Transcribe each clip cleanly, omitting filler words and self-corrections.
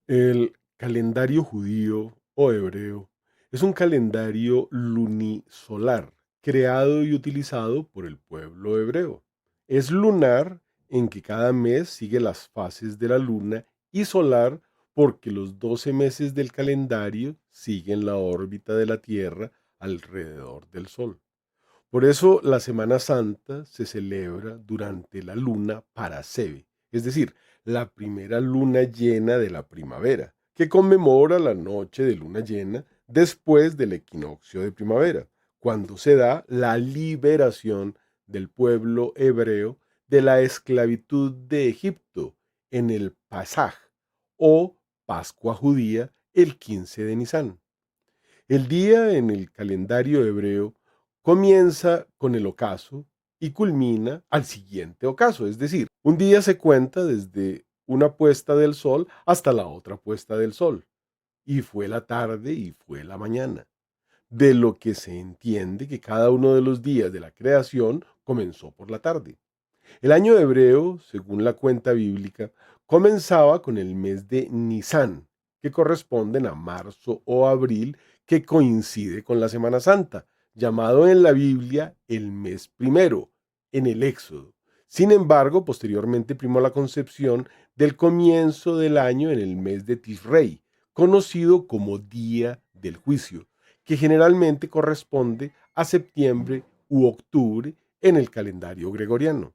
El calendario judío o hebreo es un calendario lunisolar creado y utilizado por el pueblo hebreo. Es lunar en que cada mes sigue las fases de la luna y solar porque los 12 meses del calendario siguen la órbita de la Tierra alrededor del Sol. Por eso la Semana Santa se celebra durante la luna Parasebe, es decir, la primera luna llena de la primavera, que conmemora la noche de luna llena después del equinoccio de primavera, cuando se da la liberación del pueblo hebreo de la esclavitud de Egipto en el Pasaj o Pascua judía el 15 de Nisán. El día en el calendario hebreo comienza con el ocaso y culmina al siguiente ocaso, es decir, un día se cuenta desde una puesta del sol hasta la otra puesta del sol, y fue la tarde y fue la mañana, de lo que se entiende que cada uno de los días de la creación comenzó por la tarde. El año hebreo, según la cuenta bíblica, comenzaba con el mes de Nisán, que corresponden a marzo o abril, que coincide con la Semana Santa, llamado en la Biblia el mes primero, en el Éxodo. Sin embargo, posteriormente primó la concepción del comienzo del año en el mes de Tisrei, conocido como Día del Juicio, que generalmente corresponde a septiembre u octubre en el calendario gregoriano.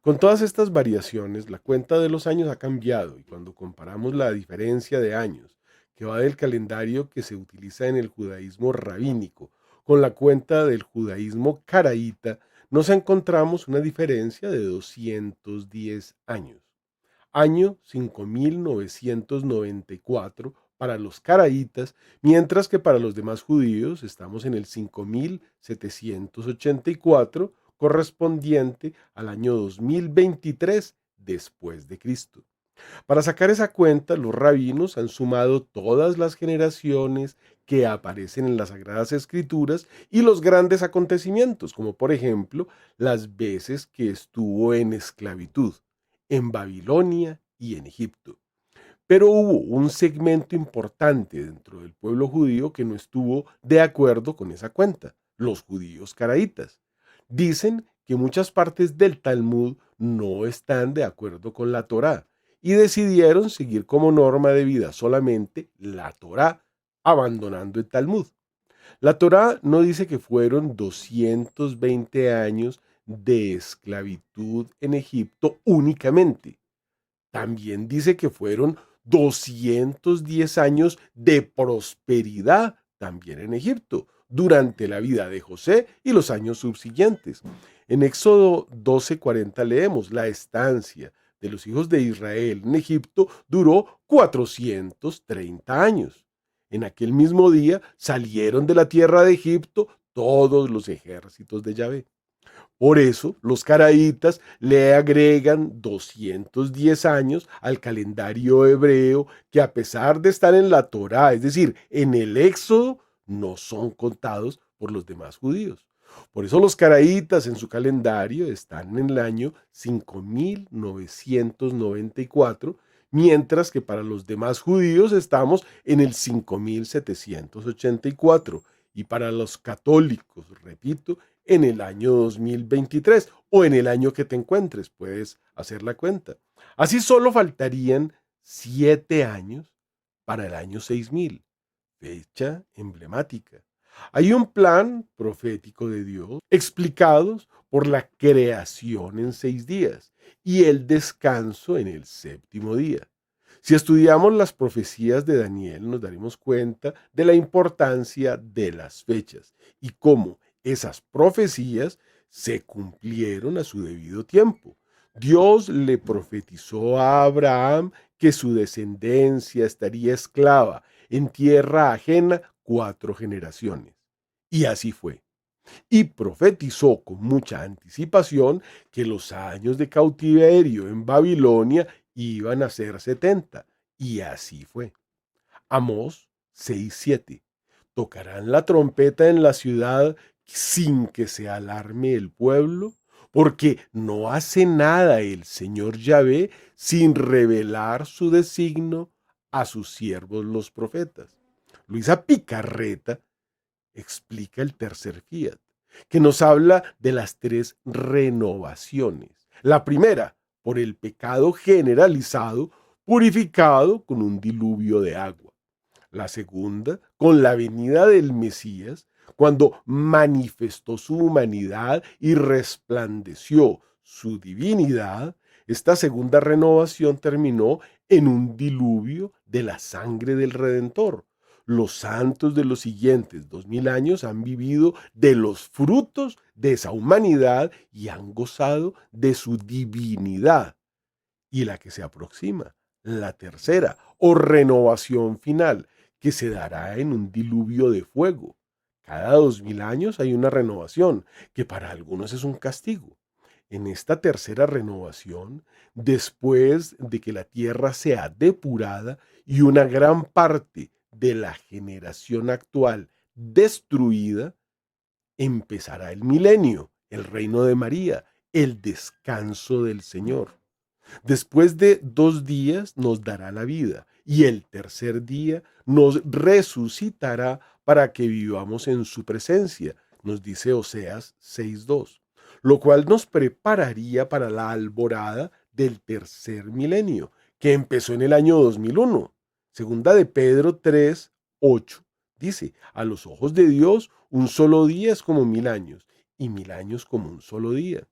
Con todas estas variaciones, la cuenta de los años ha cambiado y cuando comparamos la diferencia de años que va del calendario que se utiliza en el judaísmo rabínico con la cuenta del judaísmo caraíta, nos encontramos una diferencia de 210 años. Año 5994 para los caraítas, mientras que para los demás judíos estamos en el 5784 correspondiente al año 2023 después de Cristo. Para sacar esa cuenta, los rabinos han sumado todas las generaciones que aparecen en las Sagradas Escrituras y los grandes acontecimientos, como por ejemplo las veces que estuvo en esclavitud, en Babilonia y en Egipto. Pero hubo un segmento importante dentro del pueblo judío que no estuvo de acuerdo con esa cuenta, los judíos caraítas. Dicen que muchas partes del Talmud no están de acuerdo con la Torá y decidieron seguir como norma de vida solamente la Torá, abandonando el Talmud. La Torá no dice que fueron 220 años de esclavitud en Egipto únicamente. También dice que fueron 210 años de prosperidad también en Egipto, durante la vida de José y los años subsiguientes. En Éxodo 12:40 leemos, la estancia de los hijos de Israel en Egipto duró 430 años. En aquel mismo día salieron de la tierra de Egipto todos los ejércitos de Yahvé. Por eso, los caraítas le agregan 210 años al calendario hebreo que a pesar de estar en la Torá, es decir, en el Éxodo, no son contados por los demás judíos. Por eso los caraítas en su calendario están en el año 5994, mientras que para los demás judíos estamos en el 5784 y para los católicos, repito, en el año 2023 o en el año que te encuentres, puedes hacer la cuenta. Así solo faltarían 7 años para el año 6000, fecha emblemática. Hay un plan profético de Dios explicados por la creación en 6 días y el descanso en el séptimo día. Si estudiamos las profecías de Daniel, nos daremos cuenta de la importancia de las fechas y cómo esas profecías se cumplieron a su debido tiempo. Dios le profetizó a Abraham que su descendencia estaría esclava en tierra ajena 4 generaciones. Y así fue. Y profetizó con mucha anticipación que los años de cautiverio en Babilonia iban a ser 70. Y así fue. Amós 6:7. Tocarán la trompeta en la ciudad sin que se alarme el pueblo, porque no hace nada el Señor Yahvé sin revelar su designio a sus siervos los profetas. Luisa Picarreta explica el tercer fiat, que nos habla de las tres renovaciones. La primera, por el pecado generalizado, purificado con un diluvio de agua. La segunda, con la venida del Mesías, cuando manifestó su humanidad y resplandeció su divinidad. Esta segunda renovación terminó en un diluvio de la sangre del Redentor. Los santos de los siguientes 2000 años han vivido de los frutos de esa humanidad y han gozado de su divinidad. Y la que se aproxima, la tercera o renovación final, que se dará en un diluvio de fuego. Cada 2000 años hay una renovación, que para algunos es un castigo. En esta tercera renovación, después de que la tierra sea depurada y una gran parte de la generación actual destruida, empezará el milenio, el reino de María, el descanso del Señor. Después de 2 días nos dará la vida y el tercer día nos resucitará para que vivamos en su presencia, nos dice Oseas 6:2, lo cual nos prepararía para la alborada del tercer milenio, que empezó en el año 2001. Segunda de Pedro 3:8 dice, a los ojos de Dios un solo día es como 1000 años y 1000 años como un solo día.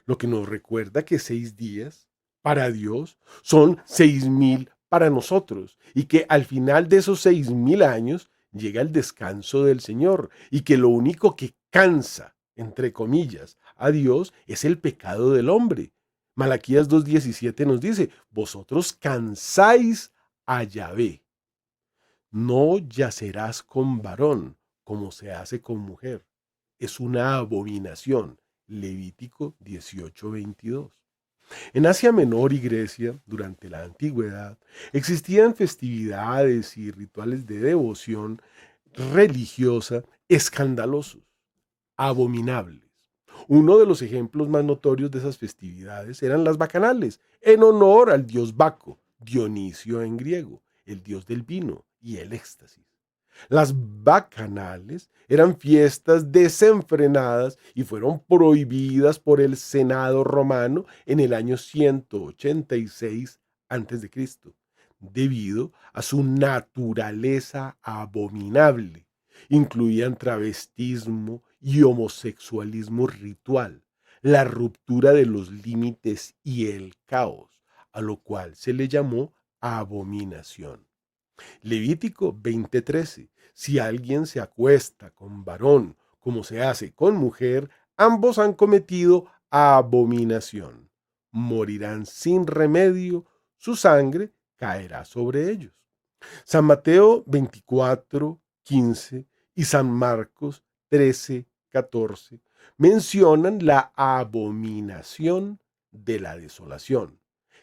Lo que nos recuerda que 6 días para Dios son 6000 para nosotros y que al final de esos 6000 años llega el descanso del Señor y que lo único que cansa, entre comillas, a Dios es el pecado del hombre. Malaquías 2:17 nos dice, vosotros cansáis a Yahvé. No yacerás con varón como se hace con mujer. Es una abominación. Levítico 18:22. En Asia Menor y Grecia, durante la antigüedad, existían festividades y rituales de devoción religiosa escandalosos, abominables. Uno de los ejemplos más notorios de esas festividades eran las bacanales, en honor al dios Baco, Dionisio en griego, el dios del vino y el éxtasis. Las bacanales eran fiestas desenfrenadas y fueron prohibidas por el Senado romano en el año 186 a.C., debido a su naturaleza abominable. Incluían travestismo y homosexualismo ritual, la ruptura de los límites y el caos, a lo cual se le llamó abominación. Levítico 20:13. Si alguien se acuesta con varón como se hace con mujer, ambos han cometido abominación. Morirán sin remedio, su sangre caerá sobre ellos. San Mateo 24:15 y San Marcos 13:14 mencionan la abominación de la desolación,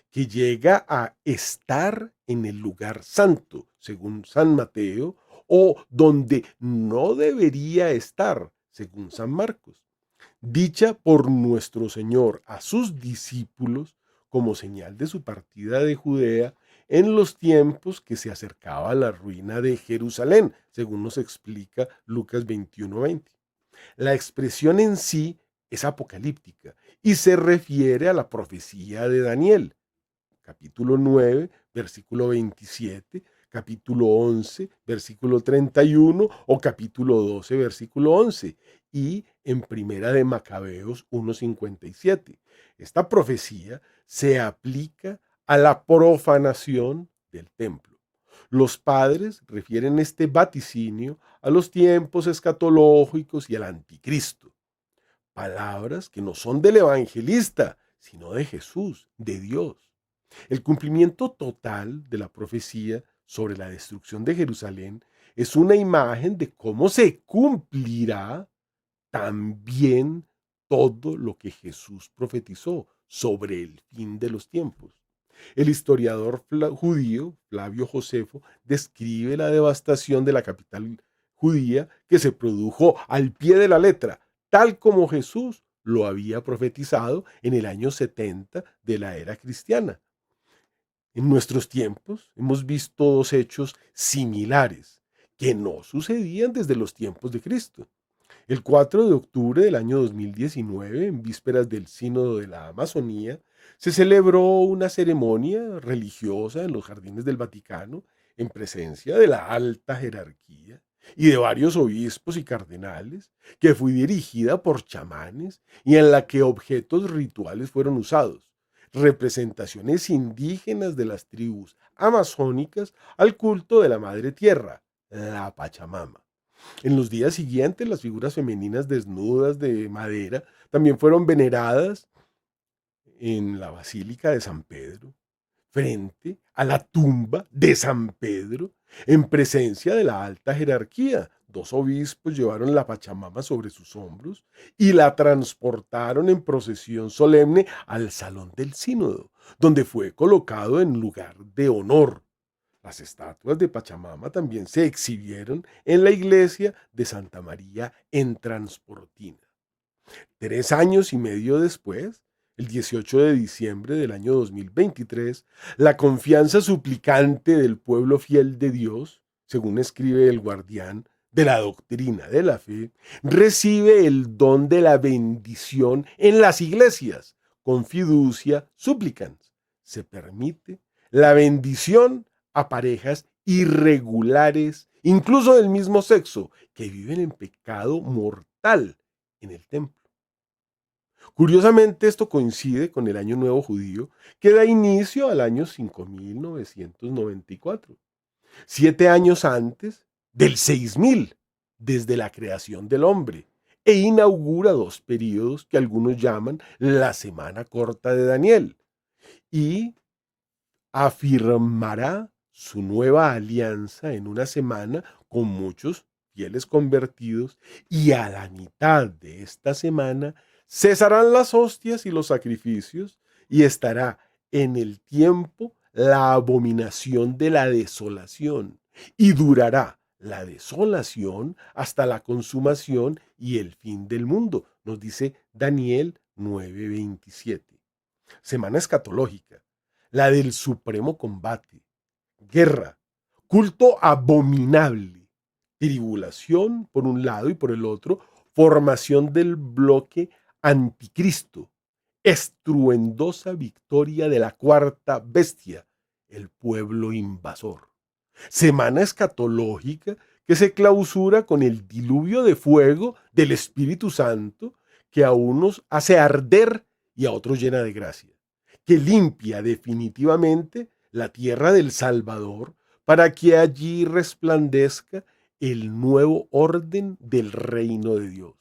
que llega a estar en el lugar santo, según San Mateo, o donde no debería estar, según San Marcos, dicha por nuestro Señor a sus discípulos como señal de su partida de Judea en los tiempos que se acercaba a la ruina de Jerusalén, según nos explica Lucas 21:20. La expresión en sí es apocalíptica y se refiere a la profecía de Daniel, capítulo 9, versículo 27, capítulo 11, versículo 31 o capítulo 12, versículo 11 y en Primera de Macabeos 1:57. Esta profecía se aplica a la profanación del templo. Los padres refieren este vaticinio a los tiempos escatológicos y al anticristo. Palabras que no son del evangelista, sino de Jesús, de Dios. El cumplimiento total de la profecía sobre la destrucción de Jerusalén es una imagen de cómo se cumplirá también todo lo que Jesús profetizó sobre el fin de los tiempos. El historiador judío Flavio Josefo describe la devastación de la capital judía que se produjo al pie de la letra, tal como Jesús lo había profetizado en el año 70 de la era cristiana. En nuestros tiempos hemos visto dos hechos similares que no sucedían desde los tiempos de Cristo. El 4 de octubre del año 2019, en vísperas del Sínodo de la Amazonía, se celebró una ceremonia religiosa en los jardines del Vaticano en presencia de la alta jerarquía y de varios obispos y cardenales, que fue dirigida por chamanes y en la que objetos rituales fueron usados, representaciones indígenas de las tribus amazónicas al culto de la Madre Tierra, la Pachamama. En los días siguientes, las figuras femeninas desnudas de madera también fueron veneradas en la Basílica de San Pedro, frente a la tumba de San Pedro, en presencia de la alta jerarquía. Dos obispos llevaron la Pachamama sobre sus hombros y la transportaron en procesión solemne al Salón del Sínodo, donde fue colocado en lugar de honor. Las estatuas de Pachamama también se exhibieron en la iglesia de Santa María en Transportina. 3 años y medio después, el 18 de diciembre del año 2023, la confianza suplicante del pueblo fiel de Dios, según escribe el guardián de la doctrina de la fe, recibe el don de la bendición en las iglesias, con fiducia supplicans. Se permite la bendición a parejas irregulares, incluso del mismo sexo, que viven en pecado mortal en el templo. Curiosamente, esto coincide con el Año Nuevo Judío, que da inicio al año 5994, 7 años antes del 6000, desde la creación del hombre, e inaugura dos períodos que algunos llaman la Semana Corta de Daniel, y afirmará su nueva alianza en una semana con muchos fieles convertidos, y a la mitad de esta semana cesarán las hostias y los sacrificios, y estará en el tiempo la abominación de la desolación, y durará la desolación hasta la consumación y el fin del mundo, nos dice Daniel 9:27. Semana escatológica, la del supremo combate, guerra, culto abominable, tribulación por un lado y por el otro, formación del bloque anticristo, estruendosa victoria de la cuarta bestia, el pueblo invasor. Semana escatológica que se clausura con el diluvio de fuego del Espíritu Santo, que a unos hace arder y a otros llena de gracia, que limpia definitivamente la tierra del Salvador para que allí resplandezca el nuevo orden del reino de Dios.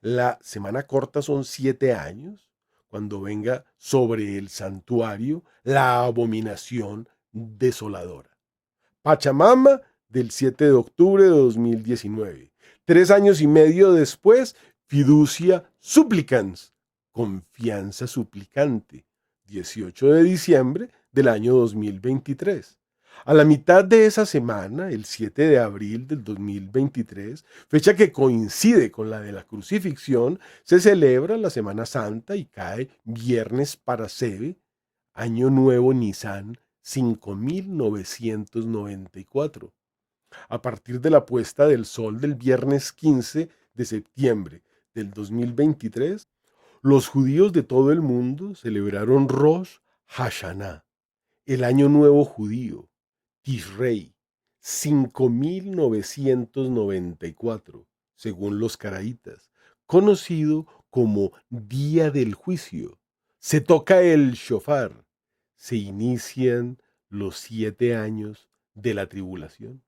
La semana corta son 7 años, cuando venga sobre el santuario la abominación desoladora. Pachamama, del 7 de octubre de 2019. 3 años y medio después, fiducia supplicans, confianza suplicante, 18 de diciembre del año 2023. A la mitad de esa semana, el 7 de abril del 2023, fecha que coincide con la de la crucifixión, se celebra la Semana Santa y cae viernes para Sebe, Año Nuevo Nisan 5994. A partir de la puesta del sol del viernes 15 de septiembre del 2023, los judíos de todo el mundo celebraron Rosh Hashanah, el Año Nuevo Judío, Tishrei, 5994, según los caraítas, conocido como Día del Juicio. Se toca el shofar, se inician los 7 años de la tribulación.